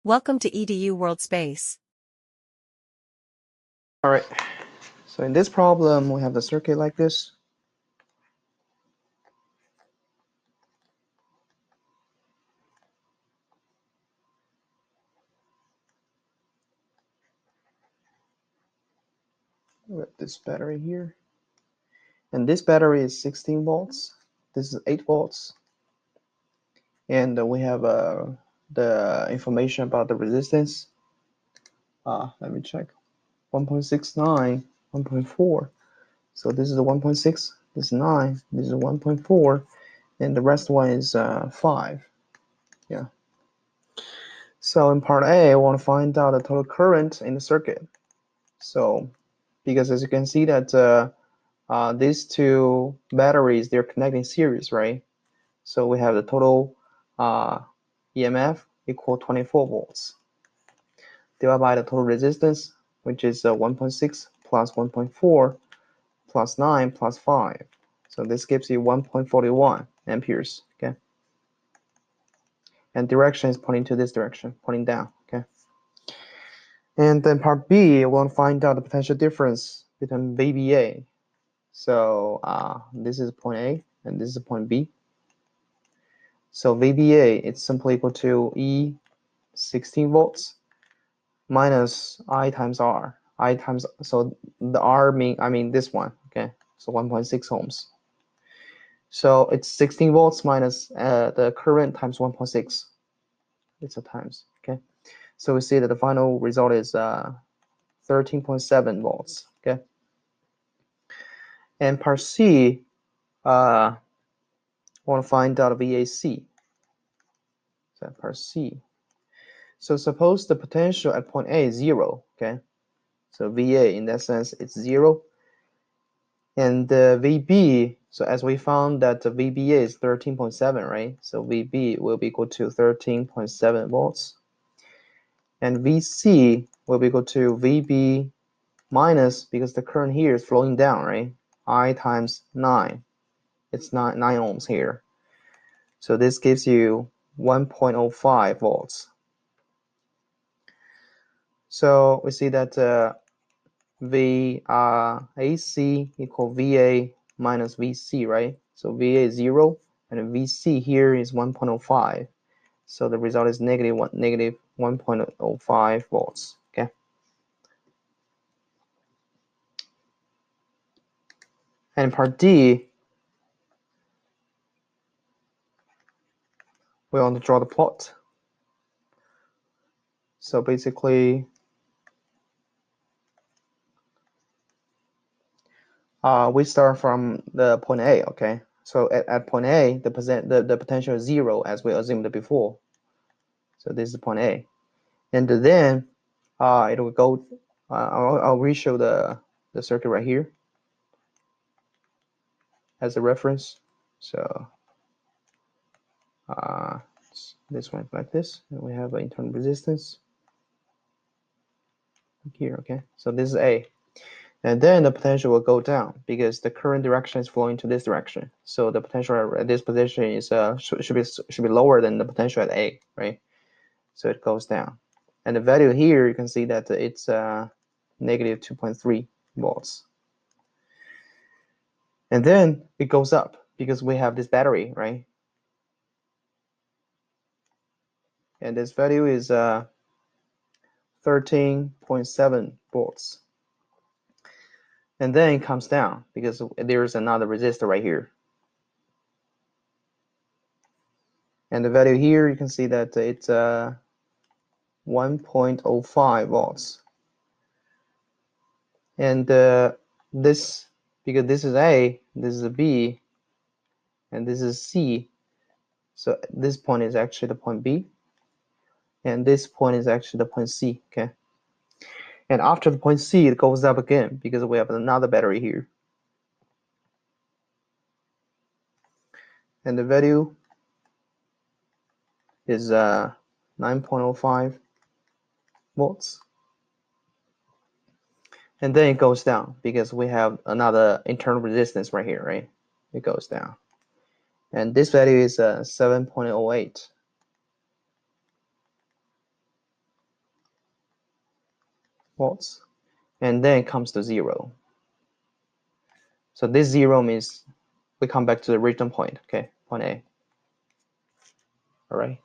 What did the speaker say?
Welcome to EDU World Space. All right, so in this problem, we have the circuit like this. We have this battery here. And this battery is 16 volts. This is 8 volts. And we have the information about the resistance. Let me check. 1.69, 1.4. So this is a 1.6, this is 9, this is a 1.4, and the rest one is 5. Yeah. So in part A, I want to find out the total current in the circuit. So because as you can see that these two batteries, they're connecting series, right? So we have the total EMF equal 24 volts divided by the total resistance, which is 1.6 plus 1.4 plus 9 plus 5. So this gives you 1.41 amperes, okay? And direction is pointing to this direction, pointing down, okay? And then part B, we want to find out the potential difference between VBA. So this is point A, and this is point B. So VBA, it's simply equal to E 16 volts minus I times R. I times, so the R I mean this one, okay? So 1.6 ohms. So it's 16 volts minus the current times 1.6. It's a times, okay? So we see that the final result is 13.7 volts, okay? And part C, want to find out VAC. So part C. So suppose the potential at point A is 0, okay? So VA in that sense it's 0. And VB, so as we found that the VBA is 13.7, right? So VB will be equal to 13.7 volts. And VC will be equal to VB minus, because the current here is flowing down, right? I times 9. It's 9 ohms here. So this gives you 1.05 volts. So we see that VAC equal VA minus VC, right? So VA is 0, and VC here is 1.05. So the result is negative 1.05 volts, okay? And part D, we want to draw the plot. So basically, we start from the point A, okay? So at point A, the potential is 0, as we assumed before. So this is point A. And then it will go, I'll re-show the circuit right here as a reference. So this one like this, and we have an internal resistance here, okay? So this is A. And then the potential will go down because the current direction is flowing to this direction. So the potential at this position is should be lower than the potential at A, right? So it goes down. And the value here, you can see that it's negative 2.3 volts. And then it goes up because we have this battery, right? And this value is 13.7 volts. And then it comes down because there's another resistor right here. And the value here, you can see that it's 1.05 volts. And this, because this is A, this is a B, and this is C. So this point is actually the point B, and this point is actually the point C, okay? And after the point C, it goes up again because we have another battery here. And the value is 9.05 volts. And then it goes down because we have another internal resistance right here, right? It goes down. And this value is 7.08. volts, and then it comes to 0. So this 0 means we come back to the original point, okay, point A. All right.